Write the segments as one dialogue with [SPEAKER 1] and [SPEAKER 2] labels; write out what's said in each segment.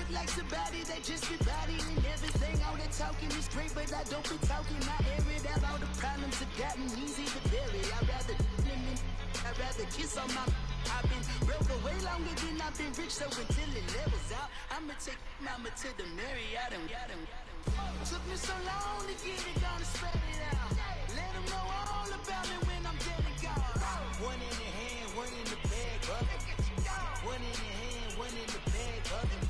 [SPEAKER 1] look like somebody that just be bodying everything. All that talking is great, but I don't be talking. I air it out. All the problems have gotten easy to bury. I'd rather kiss on my. I've been broke away longer than I've been rich, so until it levels out, I'ma take mama to the Marriott. Took me so long to get it, gonna spread it out. Let them know all about me when I'm dead and gone. One in the hand, one in the bag, bubbling. One in the hand, one in the bag, bubbling.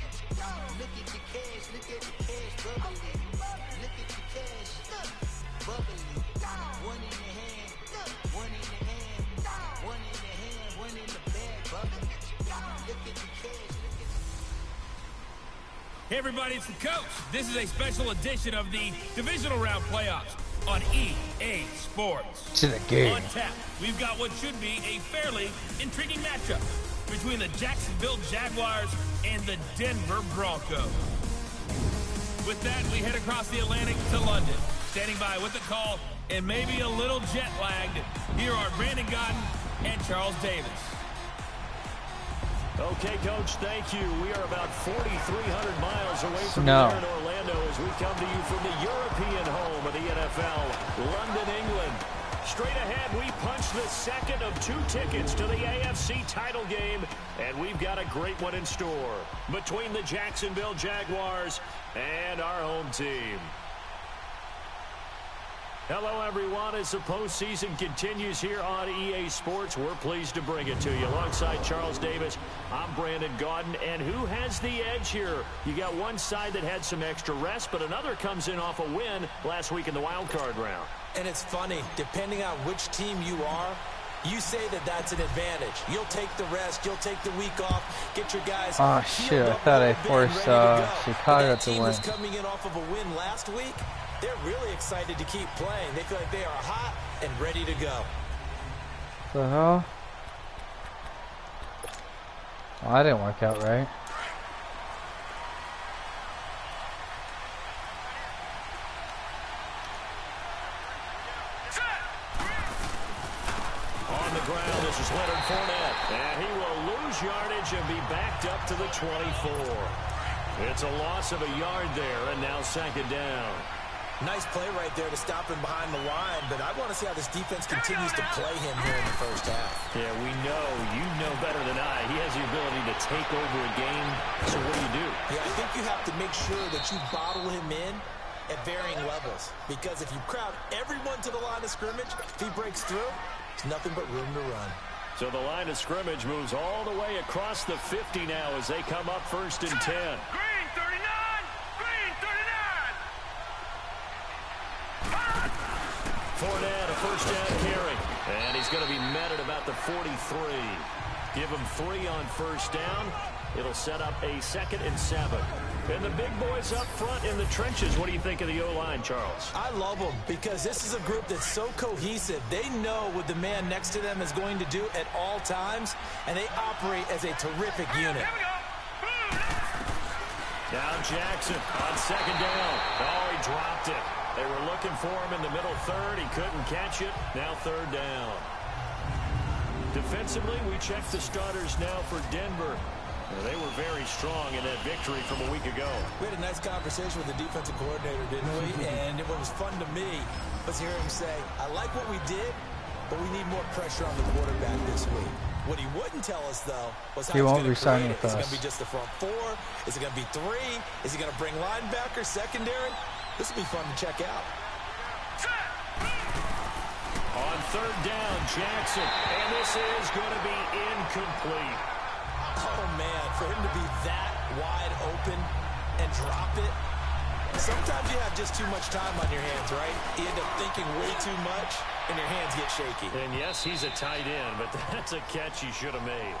[SPEAKER 1] Look at the cash, bubbling. Look at the cash, bubbling. One in the hand, one in the hand, one in the hand, one in the bag, bubbling. Look at the cash,
[SPEAKER 2] Hey everybody, it's the coach. This is a special edition of the Divisional Round Playoffs on EA Sports.
[SPEAKER 3] To the game.
[SPEAKER 2] On tap, we've got what should be a fairly intriguing matchup between the Jacksonville Jaguars and the Denver Broncos. With that, we head across the Atlantic to London. Standing by with the call and maybe a little jet-lagged, here are Brandon Gaudin and Charles Davis.
[SPEAKER 4] Okay, Coach, thank you. We are about 4,300 miles away from here in Orlando as we come to you from the European home of the NFL, London, England. Straight ahead, we punch the second of 2 tickets to the AFC title game, and we've got a great one in store between the Jacksonville Jaguars and our home team. Hello, everyone. As the postseason continues here on EA Sports, we're pleased to bring it to you. Alongside Charles Davis, I'm Brandon Gaudin. And who has the edge here? You got one side that had some extra rest, but another comes in off a win last week in the wild card round.
[SPEAKER 5] And it's funny, depending on which team you are, you say that that's an advantage. You'll take the rest. You'll take the week off. Get your guys.
[SPEAKER 3] Oh shit! I thought I forced Chicago to win.
[SPEAKER 5] Was coming in off of a win last week. They're really excited to keep playing. They feel like they are hot and ready to go.
[SPEAKER 3] The hell? Oh, I didn't work out right.
[SPEAKER 4] On the ground, this is Leonard Fournette. And he will lose yardage and be backed up to the 24. It's a loss of a yard there, and now second down.
[SPEAKER 5] Nice play right there to stop him behind the line, but I want to see how this defense continues to play him here in the first half.
[SPEAKER 4] Yeah, we know. You know better than I. He has the ability to take over a game, so what do?
[SPEAKER 5] Yeah, I think you have to make sure that you bottle him in at varying levels, because if you crowd everyone to the line of scrimmage, if he breaks through, there's nothing but room to run.
[SPEAKER 4] So the line of scrimmage moves all the way across the 50 now as they come up 1st and 10.
[SPEAKER 2] Green 39! Green 39!
[SPEAKER 4] Fournette, a first down carry. And he's going to be met at about the 43. Give him 3 on first down. It'll set up a 2nd and 7. And the big boys up front in the trenches. What do you think of the O-line, Charles?
[SPEAKER 5] I love them because this is a group that's so cohesive. They know what the man next to them is going to do at all times, and they operate as a terrific unit.
[SPEAKER 4] Now Jackson on 2nd down. Oh, he dropped it. They were looking for him in the middle third. He couldn't catch it. Now 3rd down. Defensively, we check the starters now for Denver. They were very strong in that victory from a week ago.
[SPEAKER 5] We had a nice conversation with the defensive coordinator, didn't we? And what was fun to me was hear him say, I like what we did, but we need more pressure on the quarterback this week. What he wouldn't tell us, though, was how
[SPEAKER 3] he
[SPEAKER 5] he's
[SPEAKER 3] won't
[SPEAKER 5] going to
[SPEAKER 3] resign
[SPEAKER 5] create it.
[SPEAKER 3] with
[SPEAKER 5] Is it
[SPEAKER 3] us.
[SPEAKER 5] going to be just the front 4? Is it going to be 3? Is he going to bring linebacker, secondary? This will be fun to check out.
[SPEAKER 4] On 3rd down, Jackson. And this is going to be incomplete.
[SPEAKER 5] Oh, man, for him to be that wide open and drop it. Sometimes you have just too much time on your hands, right? You end up thinking way too much, and your hands get shaky.
[SPEAKER 4] And yes, he's a tight end, but that's a catch he should have made.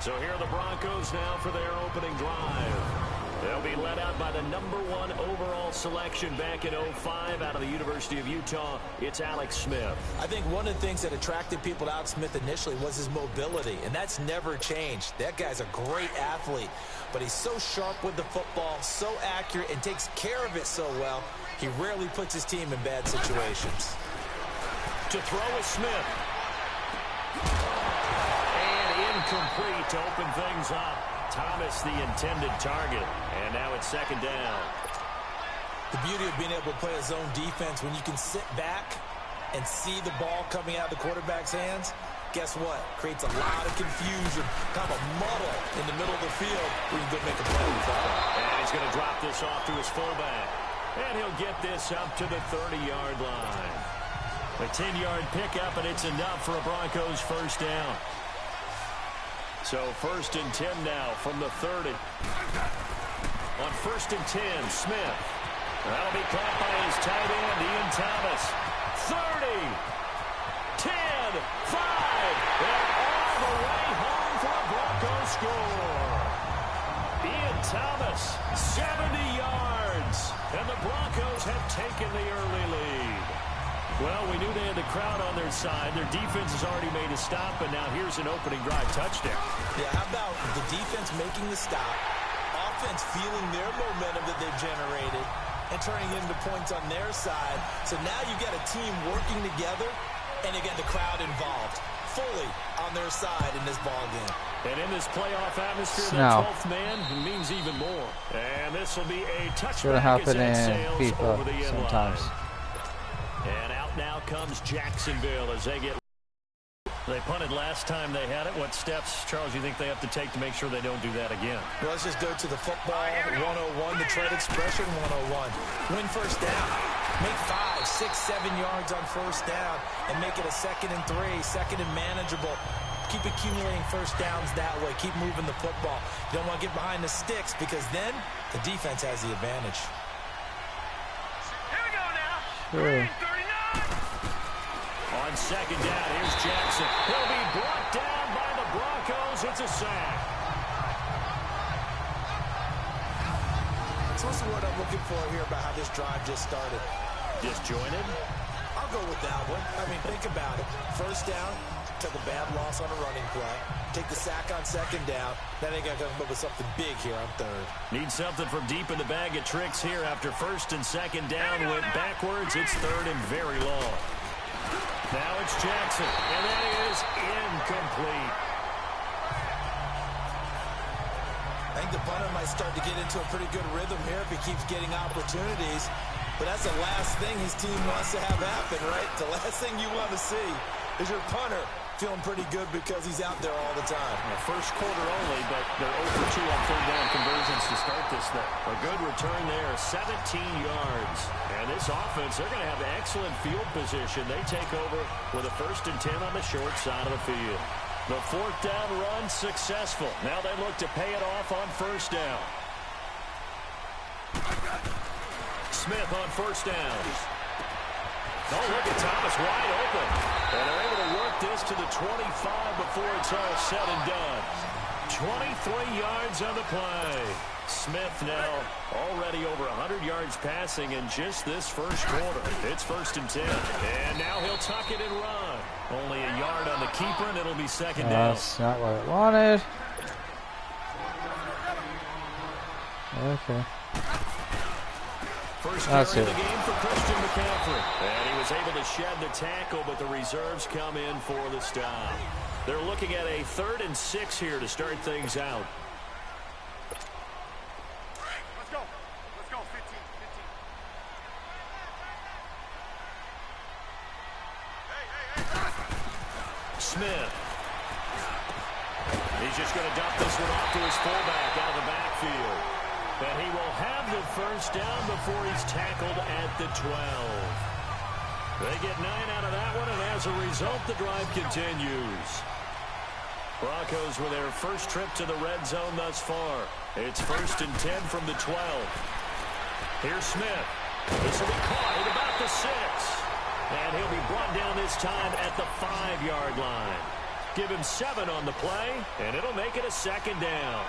[SPEAKER 4] So here are the Broncos now for their opening drive. They'll be led out by the #1 overall selection back in 05 out of the University of Utah. It's Alex Smith.
[SPEAKER 5] I think one of the things that attracted people to Alex Smith initially was his mobility, and that's never changed. That guy's a great athlete, but he's so sharp with the football, so accurate, and takes care of it so well, he rarely puts his team in bad situations.
[SPEAKER 4] To throw is Smith. And incomplete to open things up. Thomas, the intended target. And now it's second down.
[SPEAKER 5] The beauty of being able to play a zone defense when you can sit back and see the ball coming out of the quarterback's hands, guess what? Creates a lot of confusion, kind of a muddle in the middle of the field where you can go make a play with that.
[SPEAKER 4] And he's going to drop this off to his fullback. And he'll get this up to the 30-yard line. A 10-yard pickup, and it's enough for a Broncos first down. So first and 10 now from the 30. On first and 10, Smith. That'll be caught by his tight end, Ian Thomas. 30, 10, 5, and all the way home for a Broncos score. Ian Thomas, 70 yards, and the Broncos have taken the early lead. Well, we knew they had the crowd on their side. Their defense has already made a stop, and now here's an opening drive touchdown.
[SPEAKER 5] Yeah, how about the defense making the stop, offense feeling their momentum that they've generated, and turning into points on their side. So now you've got a team working together, and you get the crowd involved fully on their side in this ball game.
[SPEAKER 4] And in this playoff atmosphere, the 12th man means even more. And this will be a touchback as that sails over the end line. And out now comes Jacksonville as they get. They punted last time they had it. What steps, Charles, you think they have to take to make sure they don't do that again?
[SPEAKER 5] Well, let's just go to the football 101, the trade expression 101. Win first down. Make 5, 6, 7 yards on first down and make it a 2nd and 3, 2nd and manageable. Keep accumulating first downs that way. Keep moving the football. You don't want to get behind the sticks because then the defense has the advantage.
[SPEAKER 6] Here we go now.
[SPEAKER 3] Sure.
[SPEAKER 6] 39.
[SPEAKER 4] On second down, here's Jackson. He'll be brought down by the Broncos. It's a sack.
[SPEAKER 5] So what's the word I'm looking for here about how this drive just started?
[SPEAKER 4] Disjointed?
[SPEAKER 5] I'll go with that one. I mean, think about it. First down, took a bad loss on a running play. Take the sack on second down. Then they got to come up with something big here on third.
[SPEAKER 4] Need something from deep in the bag of tricks here after first and second down. Went backwards. It's third and very long. Now it's Jackson, and that is incomplete.
[SPEAKER 5] I think the punter might start to get into a pretty good rhythm here if he keeps getting opportunities. But that's the last thing his team wants to have happen, right? The last thing you want to see is your punter feeling pretty good because he's out there all the time.
[SPEAKER 4] First quarter only, but they're 0 for 2 on third down conversions to start this thing. A good return there, 17 yards. And this offense, they're going to have excellent field position. They take over with a 1st and 10 on the short side of the field. The 4th down run successful. Now they look to pay it off on first down. Smith on first down. Oh, look at Thomas wide open. And they're able to work this to the 25 before it's all said and done. 23 yards on the play. Smith now already over 100 yards passing in just this first quarter. It's 1st and 10. And now he'll tuck it and run. Only a yard on the keeper, and it'll be second down.
[SPEAKER 3] That's not what I wanted. Okay.
[SPEAKER 4] First carry of the game for Christian McCaffrey. And he was able to shed the tackle, but the reserves come in for the stop. They're looking at a 3rd and 6 here to start things out.
[SPEAKER 6] Let's go. Let's go. 15. Hey.
[SPEAKER 4] Smith. He's just going to dump this one off to his fullback out of the backfield. And he will have the first down before he's tackled at the 12. They get 9 out of that one, and as a result, the drive continues. Broncos with their first trip to the red zone thus far. It's 1st and 10 from the 12. Here's Smith. This will be caught at about the 6. And he'll be brought down this time at the 5-yard line. Give him 7 on the play, and it'll make it a 2nd down.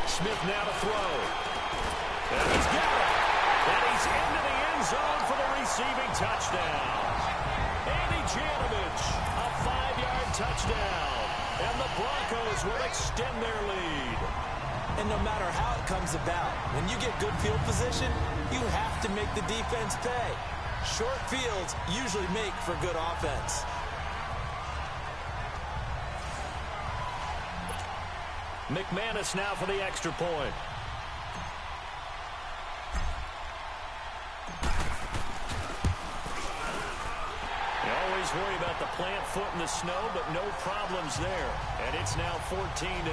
[SPEAKER 4] Smith now to throw. And he's got it. And he's into the end zone for the receiving touchdown. Andy Janovich, a 5-yard touchdown. And the Broncos will extend their lead.
[SPEAKER 5] And no matter how it comes about, when you get good field position, you have to make the defense pay. Short fields usually make for good offense.
[SPEAKER 4] McManus now for the extra point. You always worry about the plant foot in the snow, but no problems there. And it's now 14-0.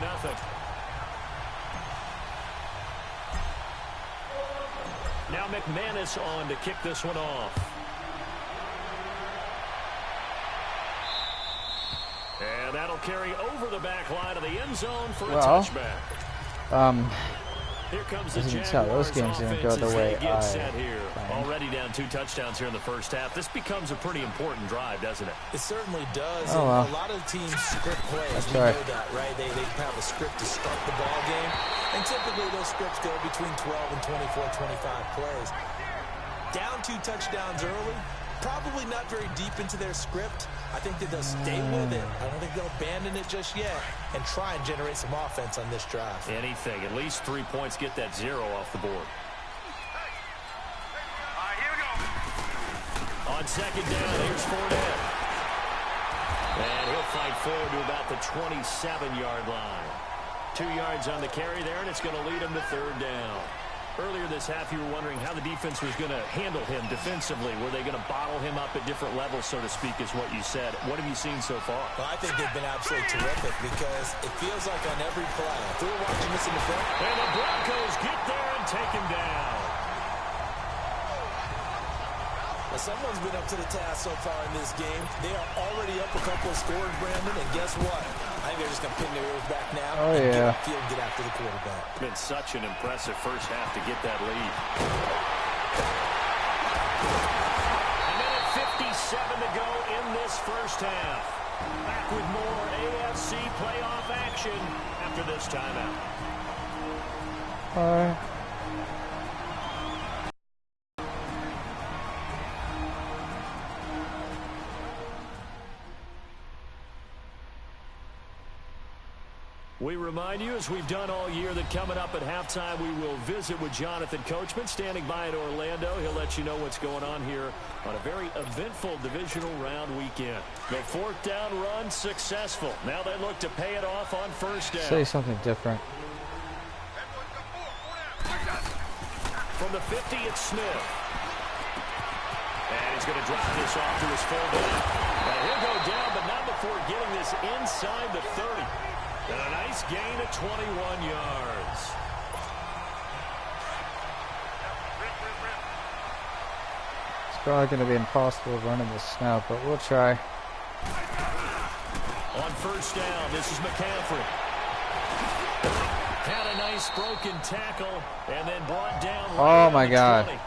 [SPEAKER 4] Now McManus on to kick this one off. And that'll carry over the back line of the end zone for a touchback. Here comes the Jaguars
[SPEAKER 3] games didn't go
[SPEAKER 4] offense
[SPEAKER 3] the
[SPEAKER 4] as
[SPEAKER 3] way
[SPEAKER 4] they get
[SPEAKER 3] I
[SPEAKER 4] set here.
[SPEAKER 3] planned.
[SPEAKER 4] Already down 2 touchdowns here in the first half. This becomes a pretty important drive, doesn't it?
[SPEAKER 5] It certainly does.
[SPEAKER 3] Oh,
[SPEAKER 5] And
[SPEAKER 3] well.
[SPEAKER 5] a lot of teams script plays.
[SPEAKER 3] That's
[SPEAKER 5] We
[SPEAKER 3] right.
[SPEAKER 5] know that, right? They have a script to start the ball game. And typically those scripts go between 12 and 24, 25 plays. Down 2 touchdowns early, probably not very deep into their script. I think that they'll stay with it. I don't think they'll abandon it just yet and try and generate some offense on this drive.
[SPEAKER 4] Anything. At least 3 points, get that 0 off the board.
[SPEAKER 6] All right, here we go.
[SPEAKER 4] On second down, here's Fournette. And he'll fight forward to about the 27-yard line. 2 yards on the carry there, and it's going to lead him to third down. Earlier this half, you were wondering how the defense was going to handle him defensively. Were they going to bottle him up at different levels, so to speak, is what you said. What have you seen so far?
[SPEAKER 5] Well, I think they've been absolutely terrific because it feels like on every play. If we were watching this in the film.
[SPEAKER 4] And the Broncos get there and take him down.
[SPEAKER 5] Well, someone's been up to the task so far in this game. They are already up a couple of scores, Brandon, and guess what? I think they're just going to pin their ears back now and get upfield and get after the quarterback.
[SPEAKER 4] It's been such an impressive first half to get that lead. A minute 57 to go in this first half. Back with more AFC playoff action after this timeout. We remind you, as we've done all year, that coming up at halftime, we will visit with Jonathan Coachman, standing by in Orlando. He'll let you know what's going on here on a very eventful divisional round weekend. The 4th down run successful. Now they look to pay it off on first down.
[SPEAKER 3] Say something different.
[SPEAKER 4] From the 50, it's Smith. And he's going to drop this off to his fullback. Now he'll go down, but not before getting this inside the 30. And a nice gain of 21 yards.
[SPEAKER 3] It's probably going to be impossible running the snap, but we'll try.
[SPEAKER 4] On first down, this is McCaffrey. Had a nice broken tackle and then brought down. Right
[SPEAKER 3] Oh my God.
[SPEAKER 4] 20.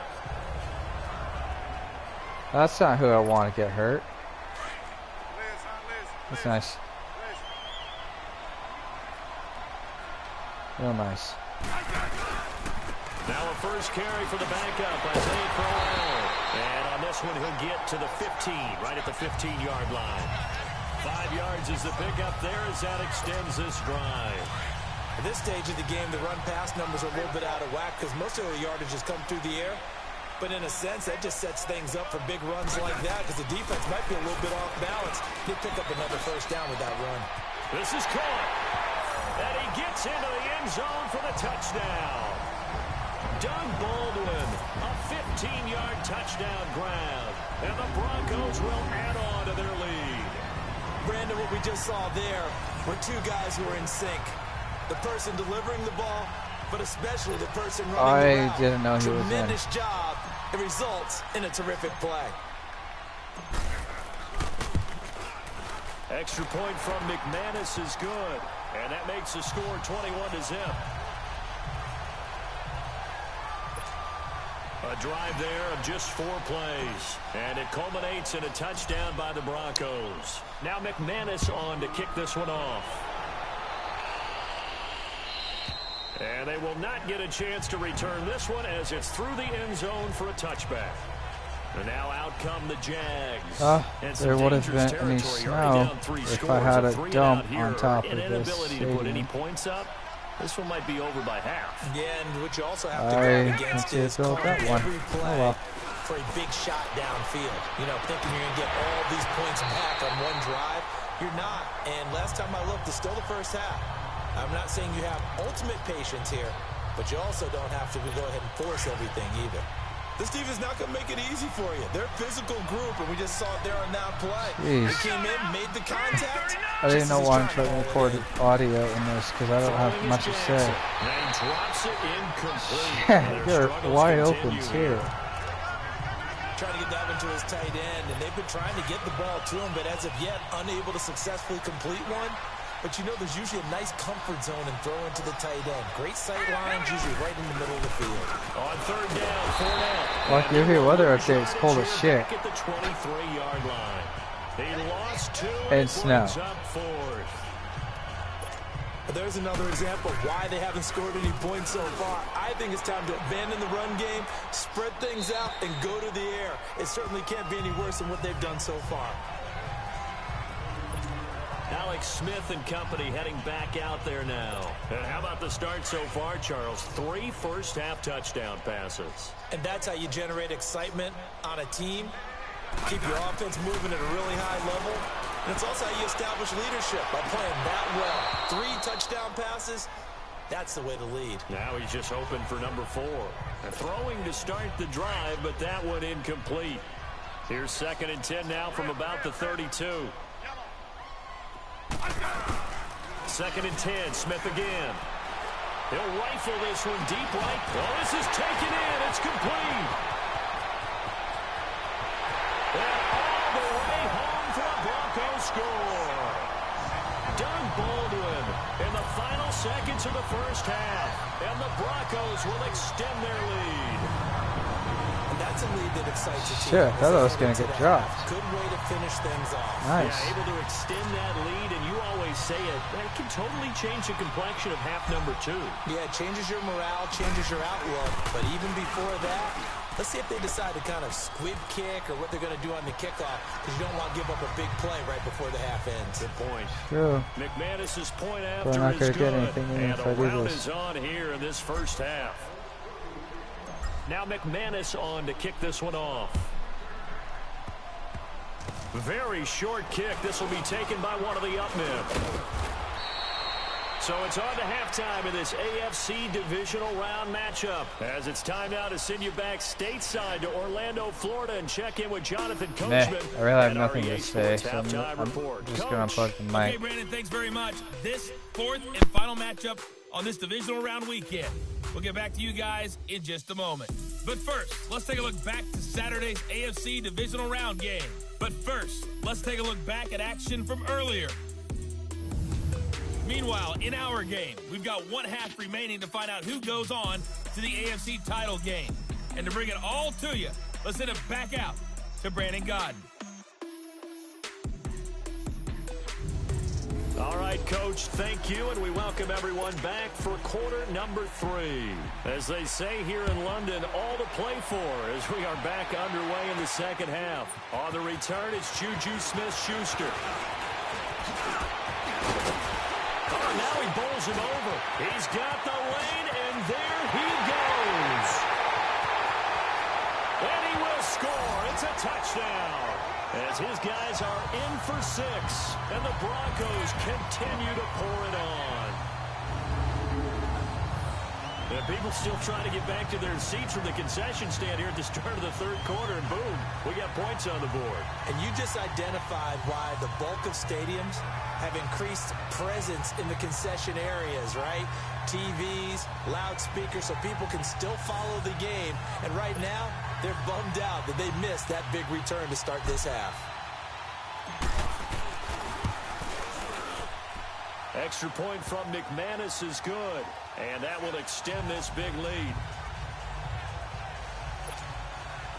[SPEAKER 3] That's not who I want to get hurt. That's nice. Real nice.
[SPEAKER 4] Now a first carry for the backup, Isaiah Crowell. And on this one, he'll get to the 15, right at the 15-yard line. 5 yards is the pickup there as that extends this drive.
[SPEAKER 5] At this stage of the game, the run-pass numbers are a little bit out of whack because most of the yardage has come through the air. But in a sense, that just sets things up for big runs like that because the defense might be a little bit off balance. He'll pick up another first down with that run.
[SPEAKER 4] This is caught. And he gets into the end zone for the touchdown. Doug Baldwin, a 15-yard touchdown grab. And the Broncos will add on to their lead.
[SPEAKER 5] Brandon, what we just saw there were 2 guys who were in sync. The person delivering the ball, but especially the person running the route.
[SPEAKER 3] I didn't know he was in.
[SPEAKER 5] Tremendous job. It results in a terrific play.
[SPEAKER 4] Extra point from McManus is good. And that makes the score 21-0. A drive there of just 4 plays. And it culminates in a touchdown by the Broncos. Now McManus on to kick this one off. And they will not get a chance to return this one as it's through the end zone for a touchback. And now out come the Jags.
[SPEAKER 3] There would have been any snow if I had a dump on top of this
[SPEAKER 4] inability to put any
[SPEAKER 3] stadium.
[SPEAKER 4] points up. This one might be over by half.
[SPEAKER 5] Yeah, and what you also have to guard against is calling every play for a big shot downfield. You know, thinking you're going to get all these points back on one drive. You're not. And last time I looked, it's still the first half. I'm not saying you have ultimate patience here, but you also don't have to go ahead and force everything either. This defense is not going to make it easy for you. They're a physical group, and we just saw it there on that play. They came in, made the contact.
[SPEAKER 3] I didn't know why I'm trying to record audio in this because I don't have much to say. Yeah, you're wide open too.
[SPEAKER 5] Trying to get that one to his tight end, and they've been trying to get the ball to him, but as of yet, unable to successfully complete one. But you know there's usually a nice comfort zone and throw into the tight end. Great sight lines, usually right in the middle of the field.
[SPEAKER 4] On third down, 4
[SPEAKER 3] Like you hear weather update, it's cold as shit.
[SPEAKER 4] At the 23-yard line. They lost 2
[SPEAKER 3] and snow.
[SPEAKER 4] Up 4th.
[SPEAKER 5] There's another example of why they haven't scored any points so far. I think it's time to abandon the run game, spread things out, and go to the air. It certainly can't be any worse than what they've done so far.
[SPEAKER 4] Alex Smith and company heading back out there now. And how about the start so far, Charles? 3 first-half touchdown passes.
[SPEAKER 5] And that's how you generate excitement on a team. Keep your offense moving at a really high level. And it's also how you establish leadership by playing that well. 3 touchdown passes, that's the way to lead.
[SPEAKER 4] Now he's just hoping for number 4. And throwing to start the drive, but that one incomplete. Here's 2nd and 10 now from about the 32. 2nd and 10, Smith again. He'll rifle this one deep right. Oh, this is taken in. It's complete. And all the way home for a Broncos score. Doug Baldwin in the final seconds of the first half. And the Broncos will extend their lead.
[SPEAKER 5] And that's a lead that excites a team.
[SPEAKER 3] Shit, I thought I was going to get dropped.
[SPEAKER 5] Good way to finish things off.
[SPEAKER 3] Nice.
[SPEAKER 4] Yeah, able to extend that lead, and you always say it can totally change the complexion of half number 2.
[SPEAKER 5] Yeah, it changes your morale, changes your outlook. But even before that, let's see if they decide to kind of squib kick or what they're going to do on the kickoff, because you don't want to give up a big play right before the half ends.
[SPEAKER 4] Good point.
[SPEAKER 3] True.
[SPEAKER 4] McManus's point
[SPEAKER 3] But I'm
[SPEAKER 4] after
[SPEAKER 3] not
[SPEAKER 4] is
[SPEAKER 3] going to get
[SPEAKER 4] good.
[SPEAKER 3] anything in
[SPEAKER 4] And
[SPEAKER 3] if I
[SPEAKER 4] a
[SPEAKER 3] do
[SPEAKER 4] round
[SPEAKER 3] this.
[SPEAKER 4] is on here in this first half. Now McManus on to kick this one off. Very short kick. This will be taken by one of the up men. So it's on to halftime in this AFC divisional round matchup. As it's time now to send you back stateside to Orlando, Florida, and check in with Jonathan Coachman.
[SPEAKER 3] I really have
[SPEAKER 4] and
[SPEAKER 3] nothing
[SPEAKER 4] our
[SPEAKER 3] to
[SPEAKER 4] EA
[SPEAKER 3] say,
[SPEAKER 4] Sports
[SPEAKER 3] so I'm
[SPEAKER 4] report.
[SPEAKER 3] just going to unplug the mic.
[SPEAKER 2] Okay, Brandon, thanks very much. This 4th and final matchup on this divisional round weekend. We'll get back to you guys in just a moment. But first, let's take a look back to Saturday's AFC divisional round game. But first, let's take a look back at action from earlier. Meanwhile, in our game, we've got 1 half remaining to find out who goes on to the AFC title game. And to bring it all to you, let's send it back out to Brandon Godden.
[SPEAKER 4] All right, Coach, thank you, and we welcome everyone back for quarter number 3. As they say here in London, all to play for as we are back underway in the second half. On the return, it's Juju Smith-Schuster. Oh, now he bowls him over. He's got the lane, and there he goes. And he will score. It's a touchdown. As his guys are in for 6, and the Broncos continue to pour it on. And people still trying to get back to their seats from the concession stand here at the start of the third quarter, and boom, we got points on the board.
[SPEAKER 5] And you just identified why the bulk of stadiums have increased presence in the concession areas, right? TVs, loudspeakers, so people can still follow the game. And right now, they're bummed out that they missed that big return to start this half.
[SPEAKER 4] Extra point from McManus is good, and that will extend this big lead.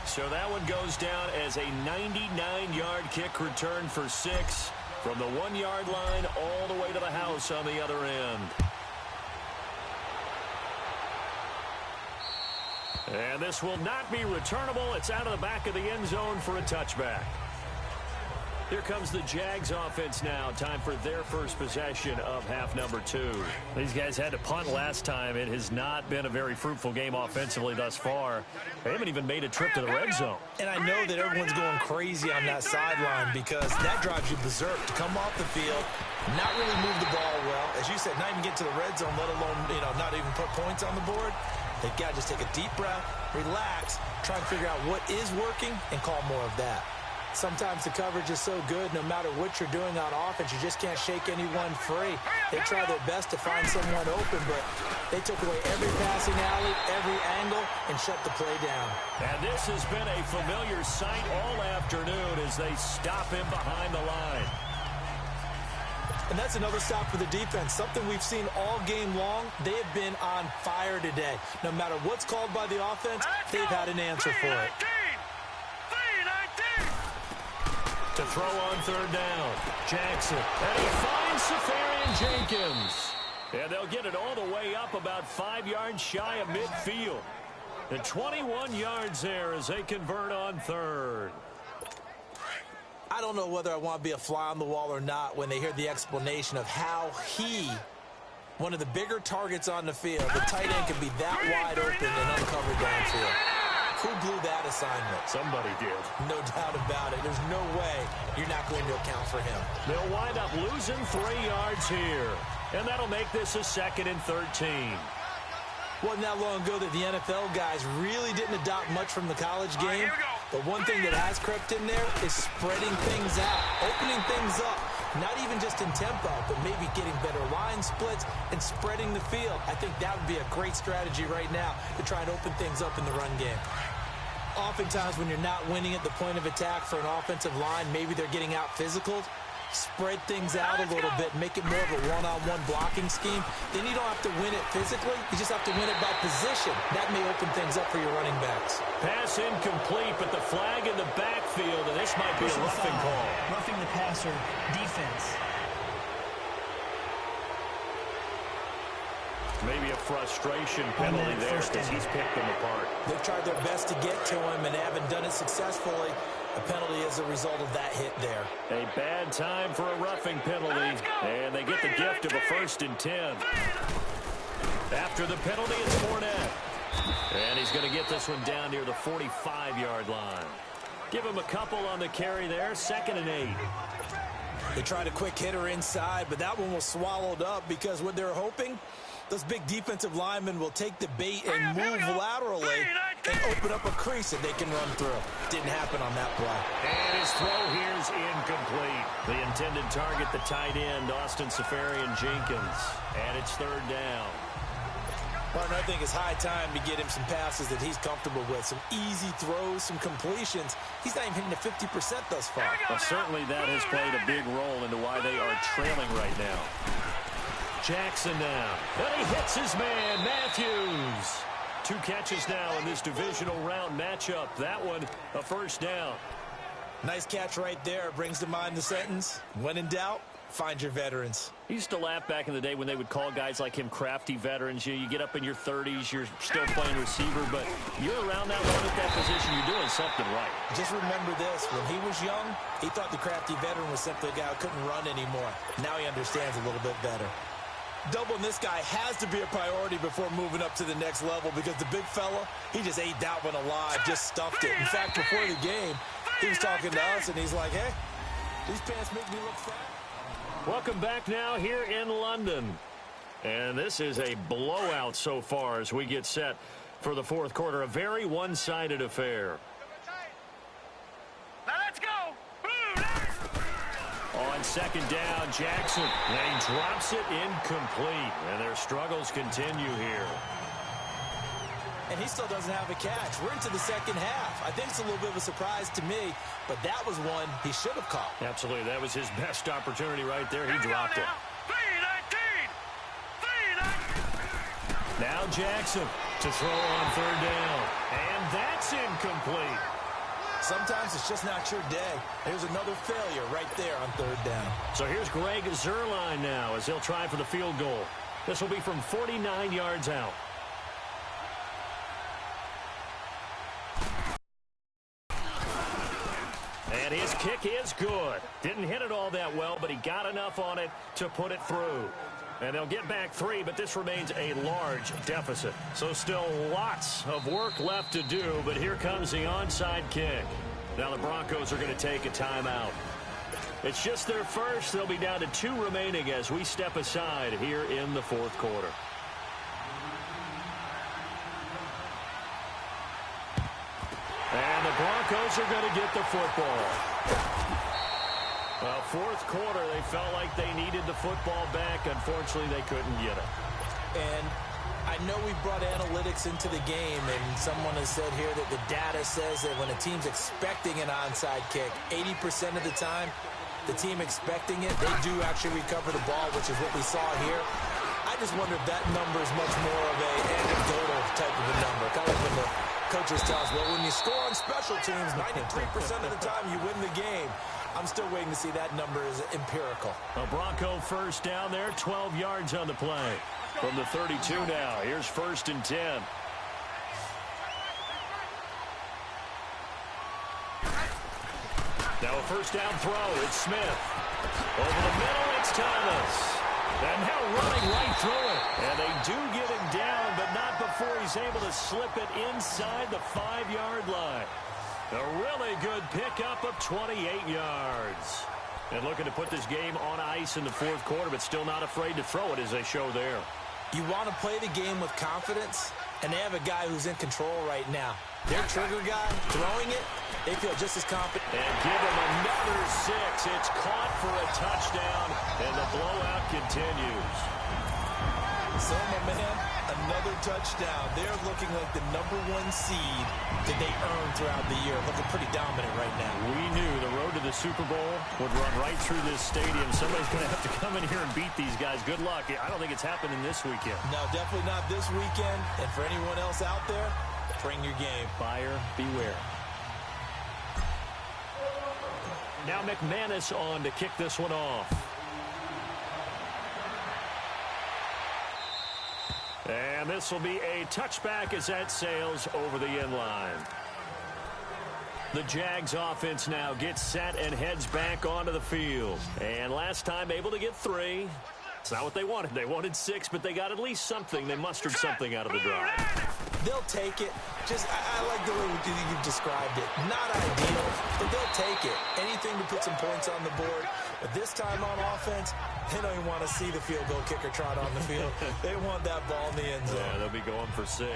[SPEAKER 4] So that one goes down as a 99-yard kick return for 6 from the 1-yard line all the way to the house on the other end. And this will not be returnable. It's out of the back of the end zone for a touchback. Here comes the Jags offense now. Time for their first possession of half number 2. These guys had to punt last time. It has not been a very fruitful game offensively thus far. They haven't even made a trip to the red zone.
[SPEAKER 5] And I know that everyone's going crazy on that sideline because that drives you berserk to come off the field, not really move the ball well. As you said, not even get to the red zone, let alone, not even put points on the board. They've got to just take a deep breath, relax, try and figure out what is working, and call more of that. Sometimes the coverage is so good, no matter what you're doing on offense, you just can't shake anyone free. They try their best to find someone open, but they took away every passing alley, every angle, and shut the play down.
[SPEAKER 4] And this has been a familiar sight all afternoon as they stop him behind the line.
[SPEAKER 5] And that's another stop for the defense, something we've seen all game long. They have been on fire today. No matter what's called by the offense, they've had an answer for it.
[SPEAKER 4] To throw on third down, Jackson. And he finds Safarian Jenkins. And they'll get it all the way up about 5 yards shy of midfield. And 21 yards there as they convert on third.
[SPEAKER 5] I don't know whether I want to be a fly on the wall or not when they hear the explanation of how one of the bigger targets on the field, the tight end can be that wide open and uncovered downfield. Who blew that assignment?
[SPEAKER 4] Somebody did.
[SPEAKER 5] No doubt about it. There's no way you're not going to account for him.
[SPEAKER 4] They'll wind up losing 3 yards here. And that'll make this a 2nd and 13.
[SPEAKER 5] Wasn't that long ago that the NFL guys really didn't adopt much from the college game. But one thing that has crept in there is spreading things out, opening things up. Not even just in tempo, but maybe getting better line splits and spreading the field. I think that would be a great strategy right now to try and open things up in the run game. Oftentimes when you're not winning at the point of attack for an offensive line, maybe they're getting out physical. Spread things out a little bit, make it more of a one-on-one blocking scheme. Then you don't have to win it physically. You just have to win it by position. That may open things up for your running backs.
[SPEAKER 4] Pass incomplete, but the flag in the backfield, and this might be a roughing call.
[SPEAKER 7] Roughing the passer, defense.
[SPEAKER 4] Maybe a frustration penalty there because he's picked them apart.
[SPEAKER 5] They've tried their best to get to him and haven't done it successfully. A penalty as a result of that hit there.
[SPEAKER 4] A bad time for a roughing penalty, and they get the gift of a 1st and 10. After the penalty, it's Fournette. And he's going to get this one down near the 45-yard line. Give him a couple on the carry there, 2nd and 8.
[SPEAKER 5] They tried a quick hitter inside, but that one was swallowed up because what they're hoping, those big defensive linemen will take the bait and move laterally and open up a crease that they can run through. Didn't happen on that play.
[SPEAKER 4] And his throw here is incomplete. The intended target, the tight end, Austin Safarian Jenkins. And it's 3rd down.
[SPEAKER 5] Martin, I think it's high time to get him some passes that he's comfortable with. Some easy throws, some completions. He's not even hitting the 50% thus far.
[SPEAKER 4] Well, certainly that has played a big role into why they are trailing right now. Jackson now. And he hits his man, Matthews. 2 catches now in this divisional round matchup. That one, a 1st down.
[SPEAKER 5] Nice catch right there. Brings to mind the sentence, when in doubt, find your veterans.
[SPEAKER 4] He used to laugh back in the day when they would call guys like him crafty veterans. You get up in your 30s, you're still playing receiver, but you're around that long at that position, you're doing something right.
[SPEAKER 5] Just remember this, when he was young, he thought the crafty veteran was simply a guy who couldn't run anymore. Now he understands a little bit better. Doubling this guy has to be a priority before moving up to the next level because the big fella, he just ate that one alive, just stuffed it. In fact, before the game, he was talking to us, and he's like, hey, these pants make me look fat.
[SPEAKER 4] Welcome back now here in London. And this is a blowout so far as we get set for the 4th quarter. A very one-sided affair.
[SPEAKER 6] Now let's go.
[SPEAKER 4] On 2nd down, Jackson. And he drops it incomplete. And their struggles continue here.
[SPEAKER 5] And he still doesn't have a catch. We're into the 2nd half. I think it's a little bit of a surprise to me, but that was one he should have caught.
[SPEAKER 4] Absolutely. That was his best opportunity right there. He dropped it.
[SPEAKER 6] 3-19.
[SPEAKER 4] Now Jackson to throw on 3rd down. And that's incomplete.
[SPEAKER 5] Sometimes it's just not your day. There's another failure right there on 3rd down.
[SPEAKER 4] So here's Greg Zuerlein now as he'll try for the field goal. This will be from 49 yards out. And his kick is good. Didn't hit it all that well, but he got enough on it to put it through. And they'll get back 3, but this remains a large deficit. So still lots of work left to do, but here comes the onside kick. Now the Broncos are going to take a timeout. It's just their first. They'll be down to 2 remaining as we step aside here in the fourth quarter. And the Broncos are going to get the football. Well, fourth quarter, they felt like they needed the football back. Unfortunately, they couldn't get it.
[SPEAKER 5] And I know we brought analytics into the game, and someone has said here that the data says that when a team's expecting an onside kick, 80% of the time, the team expecting it, they do actually recover the ball, which is what we saw here. I just wonder if that number is much more of a anecdotal type of a number. Kind of like when the coaches tell us, well, when you score on special teams, 93% of the time you win the game. I'm still waiting to see that number is empirical.
[SPEAKER 4] A Bronco first down there, 12 yards on the play. From the 32 now, here's 1st and 10. Now a first down throw, it's Smith. Over the middle, it's Thomas. And now running right through it. And they do get him down, but not before he's able to slip it inside the 5-yard line. A really good pickup of 28 yards. And looking to put this game on ice in the fourth quarter, but still not afraid to throw it as they show there.
[SPEAKER 5] You want to play the game with confidence, and they have a guy who's in control right now. Their trigger guy throwing it, they feel just as confident.
[SPEAKER 4] And give him another 6. It's caught for a touchdown, and the blowout continues.
[SPEAKER 5] So, my man, another touchdown. They're looking like the #1 seed that they earned throughout the year. Looking pretty dominant right now.
[SPEAKER 4] We knew the road to the Super Bowl would run right through this stadium. Somebody's going to have to come in here and beat these guys. Good luck. I don't think it's happening this weekend.
[SPEAKER 5] No, definitely not this weekend. And for anyone else out there, bring your game.
[SPEAKER 4] Buyer beware. Now McManus on to kick this one off. And this will be a touchback as that sails over the end line. The Jags offense now gets set and heads back onto the field. And last time able to get 3. It's not what they wanted. They wanted 6, but they got at least something. They mustered something out of the drive.
[SPEAKER 5] They'll take it. Just, I like the way you described it. Not ideal, but they'll take it. Anything to put some points on the board. But this time on offense, they don't even want to see the field goal kicker trot on the field. They want that ball in the end zone.
[SPEAKER 4] Yeah, they'll be going for 6.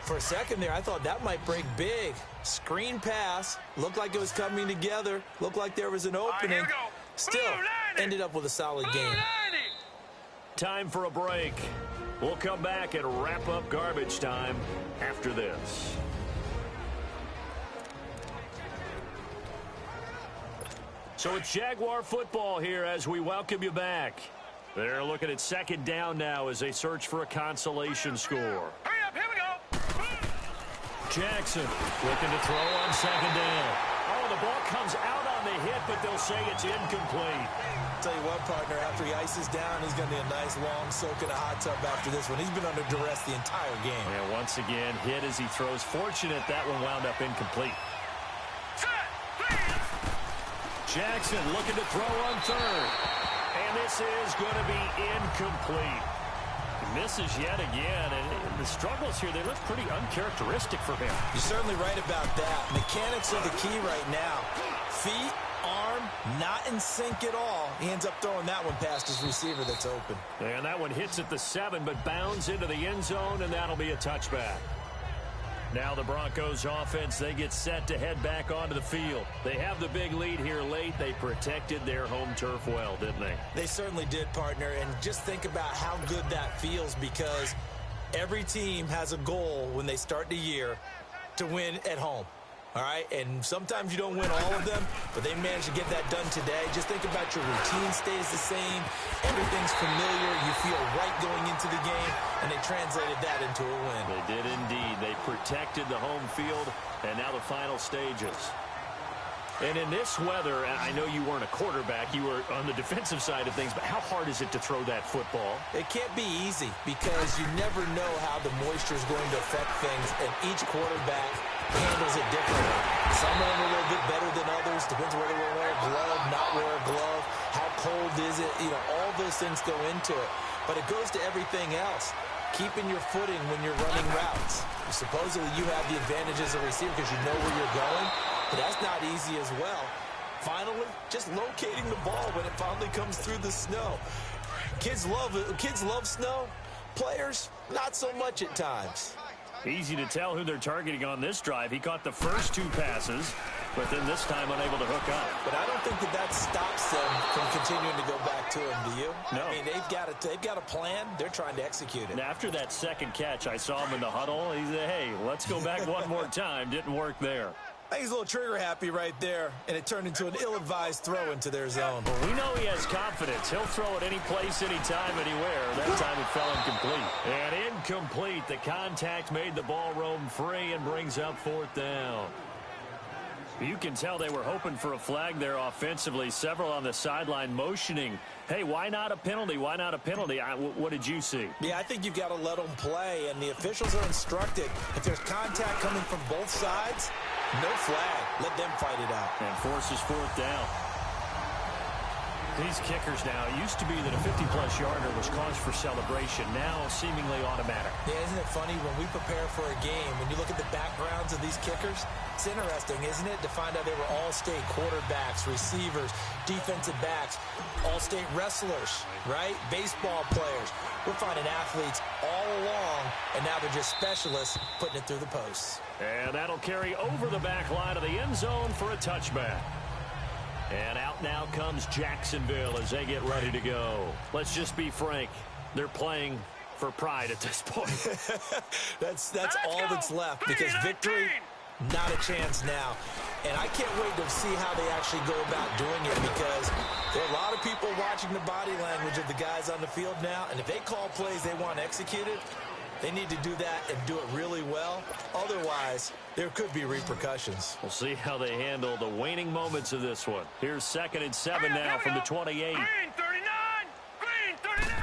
[SPEAKER 5] For a second there, I thought that might break big. Screen pass. Looked like it was coming together. Looked like there was an opening. Still, ended up with a solid game.
[SPEAKER 4] Time for a break. We'll come back and wrap up garbage time after this. So it's Jaguar football here as we welcome you back. They're looking at 2nd down now as they search for a consolation score.
[SPEAKER 6] Hurry up, here we go.
[SPEAKER 4] Jackson looking to throw on 2nd down. Oh, the ball comes out on the hit, but they'll say it's incomplete.
[SPEAKER 5] Tell you what, partner, after he ices down, he's going to be a nice long soak in a hot tub after this one. He's been under duress the entire game.
[SPEAKER 4] And once again, hit as he throws. Fortunate that one wound up incomplete. Jackson looking to throw on 3rd. And this is going to be incomplete. Misses yet again, and the struggles here, they look pretty uncharacteristic for him.
[SPEAKER 5] You're certainly right about that. Mechanics are the key right now. Feet, arm, not in sync at all. He ends up throwing that one past his receiver that's open.
[SPEAKER 4] And that one hits at the 7, but bounds into the end zone, and that'll be a touchback. Now the Broncos offense, they get set to head back onto the field. They have the big lead here late. They protected their home turf well, didn't they?
[SPEAKER 5] They certainly did, partner. And just think about how good that feels, because every team has a goal when they start the year to win at home. All right, and sometimes you don't win all of them, but they managed to get that done today. Just think about your routine stays the same. Everything's familiar. You feel right going into the game, and they translated that into a win.
[SPEAKER 4] They did indeed. They protected the home field, and now the final stages. And in this weather, I know you weren't a quarterback. You were on the defensive side of things, but how hard is it to throw that football?
[SPEAKER 5] It can't be easy because you never know how the moisture is going to affect things, and each quarterback handles it differently. Some of them are a little bit better than others. Depends whether they wear a glove, not wear a glove. How cold is it? You know, all those things go into it. But it goes to everything else. Keeping your footing when you're running routes. Supposedly you have the advantage as a receiver because you know where you're going. But that's not easy as well. Finally, just locating the ball when it finally comes through the snow. Kids love snow. Players, not so much at times.
[SPEAKER 4] Easy to tell who they're targeting on this drive. He caught the first 2 passes, but then this time unable to hook up.
[SPEAKER 5] But I don't think that stops them from continuing to go back to him, do you?
[SPEAKER 4] No.
[SPEAKER 5] I mean, they've got a plan. They're trying to execute it.
[SPEAKER 4] And after that second catch, I saw him in the huddle. He said, hey, let's go back one more time. Didn't work there.
[SPEAKER 5] I think he's a little trigger happy right there, and it turned into an ill-advised throw into their zone.
[SPEAKER 4] Well, we know he has confidence. He'll throw it any place, anytime, anywhere. That time it fell incomplete. And incomplete. The contact made the ball roam free and brings up 4th down. You can tell they were hoping for a flag there offensively. Several on the sideline motioning. Hey, why not a penalty? Why not a penalty? What did you see?
[SPEAKER 5] Yeah, I think you've got to let them play, and the officials are instructed. If there's contact coming from both sides, no flag. Let them fight it out.
[SPEAKER 4] And forces 4th down. These kickers now, it used to be that a 50-plus yarder was cause for celebration. Now seemingly automatic.
[SPEAKER 5] Yeah, isn't it funny when we prepare for a game, when you look at the backgrounds of these kickers, it's interesting, isn't it, to find out they were all-state quarterbacks, receivers, defensive backs, all-state wrestlers, right? Baseball players. We're finding athletes all along, and now they're just specialists putting it through the posts.
[SPEAKER 4] And that'll carry over the back line of the end zone for a touchback. And out now comes Jacksonville as they get ready to go. Let's just be frank. They're playing for pride at this point.
[SPEAKER 5] that's all that's left because victory, not a chance now. And I can't wait to see how they actually go about doing it because there are a lot of people watching the body language of the guys on the field now. And if they call plays they want executed, they need to do that and do it really well. Otherwise, there could be reperscussions.
[SPEAKER 4] We'll see how they handle the waning moments of this one. Here's 2nd and 7 now from the 28.
[SPEAKER 6] Green 39! Green 39!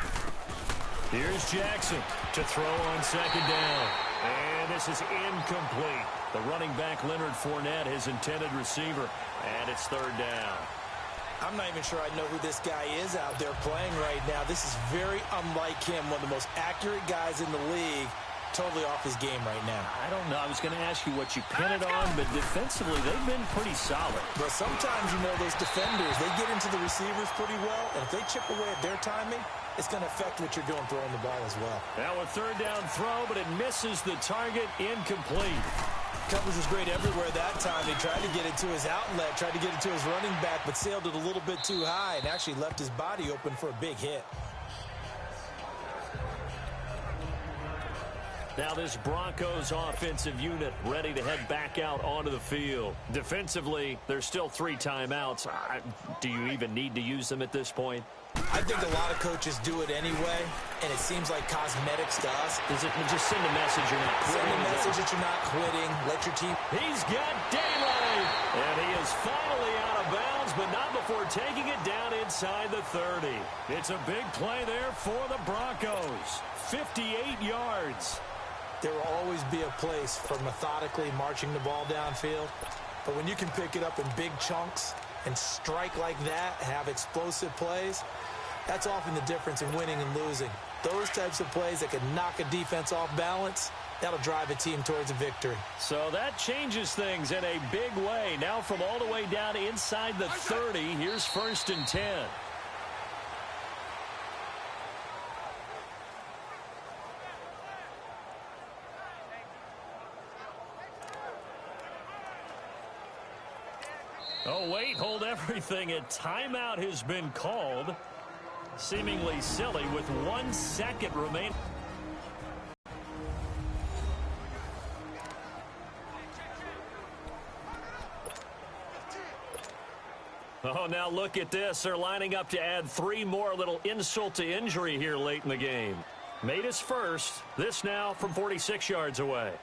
[SPEAKER 4] Here's Jackson to throw on 2nd down. And this is incomplete. The running back, Leonard Fournette, his intended receiver. And it's 3rd down.
[SPEAKER 5] I'm not even sure I know who this guy is out there playing right now. This is very unlike him, one of the most accurate guys in the league. Totally off his game right now.
[SPEAKER 4] I don't know. I was going to ask you what you pin it on, but defensively, they've been pretty solid.
[SPEAKER 5] But sometimes, you know, those defenders, they get into the receivers pretty well, and if they chip away at their timing, it's going to affect what you're doing throwing the ball as well.
[SPEAKER 4] Now a 3rd down throw, but it misses the target, incomplete.
[SPEAKER 5] Coverage was great everywhere that time. He tried to get it to his outlet, tried to get it to his running back, but sailed it a little bit too high and actually left his body open for a big hit.
[SPEAKER 4] Now this Broncos offensive unit ready to head back out onto the field. Defensively, there's still 3 timeouts. Do you even need to use them at this point?
[SPEAKER 5] I think a lot of coaches do it anyway, and it seems like cosmetics to us.
[SPEAKER 4] Does it just send a message you're not quitting?
[SPEAKER 5] Send a message that you're not quitting. Let your team.
[SPEAKER 4] He's got daylight, and he is finally out of bounds, but not before taking it down inside the 30. It's a big play there for the Broncos. 58 yards.
[SPEAKER 5] There will always be a place for methodically marching the ball downfield, but when you can pick it up in big chunks and strike like that, have explosive plays, that's often the difference in winning and losing. Those types of plays that can knock a defense off balance, that'll drive a team towards a victory.
[SPEAKER 4] So that changes things in a big way. Now from all the way down inside the 30, here's 1st and 10. Oh, wait, hold everything. A timeout has been called. Seemingly silly with 1 second remaining. Oh, now look at this. They're lining up to add 3 more. Little insult to injury here late in the game. Made his first. This now from 46 yards away.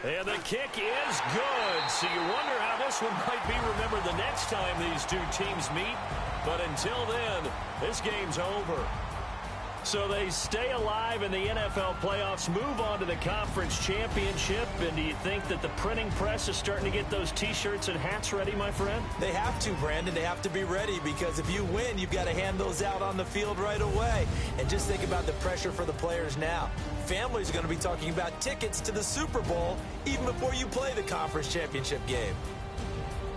[SPEAKER 4] And the kick is good. So you wonder how this one might be remembered the next time these two teams meet. But until then, this game's over. So they stay alive in the NFL playoffs, move on to the conference championship. And do you think that the printing press is starting to get those T-shirts and hats ready, my friend?
[SPEAKER 5] They have to, Brandon. They have to be ready, because if you win, you've got to hand those out on the field right away. And just think about the pressure for the players now. Families are going to be talking about tickets to the Super Bowl even before you play the conference championship game.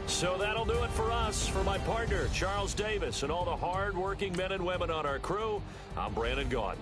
[SPEAKER 4] So that'll do it for us. For my partner, Charles Davis, and all the hard-working men and women on our crew, I'm Brandon Gaudin.